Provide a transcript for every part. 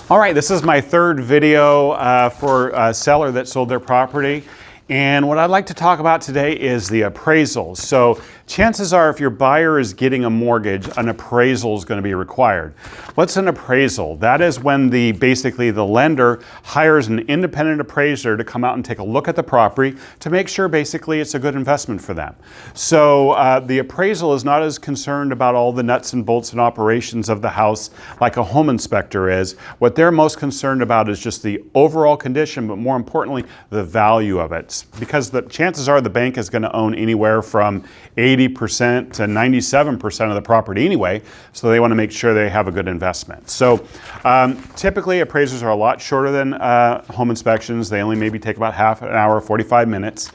All right, this is my third video for a seller that sold their property. And what I'd like to talk about today is the appraisals. So chances are if your buyer is getting a mortgage, an appraisal is going to be required. What's an appraisal? That is when basically the lender hires an independent appraiser to come out and take a look at the property to make sure basically it's a good investment for them. So the appraisal is not as concerned about all the nuts and bolts and operations of the house like a home inspector is. What they're most concerned about is just the overall condition, but more importantly, the value of it. Because the chances are the bank is going to own anywhere from 80% to 97% of the property anyway, so they want to make sure they have a good investment. So typically appraisals are a lot shorter than home inspections. They only maybe take about half an hour, 45 minutes.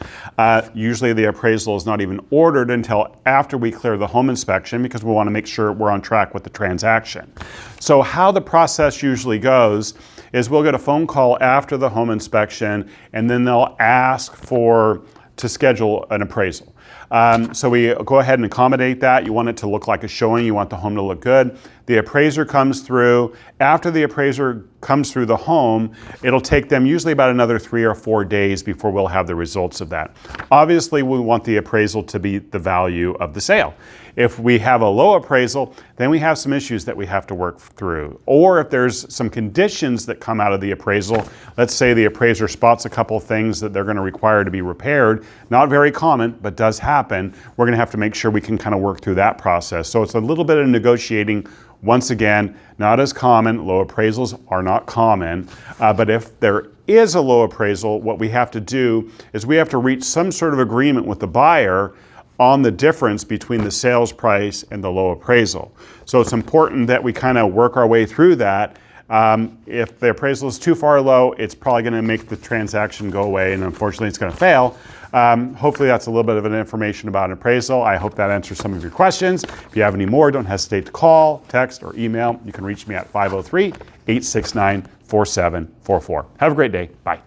Usually the appraisal is not even ordered until after we clear the home inspection because we want to make sure we're on track with the transaction. So how the process usually goes is we'll get a phone call after the home inspection, and then they'll ask to schedule an appraisal. So we go ahead and accommodate that. You want it to look like a showing. You want the home to look good. The appraiser comes through. After the appraiser comes through the home, it'll take them usually about another 3 or 4 days before we'll have the results of that. Obviously, we want the appraisal to be the value of the sale. If we have a low appraisal, then we have some issues that we have to work through. Or if there's some conditions that come out of the appraisal, let's say the appraiser spots a couple of things that they're going to require to be repaired, not very common, but does happen, we're going to have to make sure we can kind of work through that process. So it's a little bit of negotiating. Once again, not as common. Low appraisals are not common, but if there is a low appraisal, what we have to do is we have to reach some sort of agreement with the buyer on the difference between the sales price and the low appraisal. So it's important that we kind of work our way through that. If the appraisal is too far low, it's probably going to make the transaction go away, and unfortunately it's going to fail. Hopefully that's a little bit of an information about an appraisal. I hope that answers some of your questions. If you have any more, don't hesitate to call, text, or email. You can reach me at 503-869-4744. Have a great day. Bye.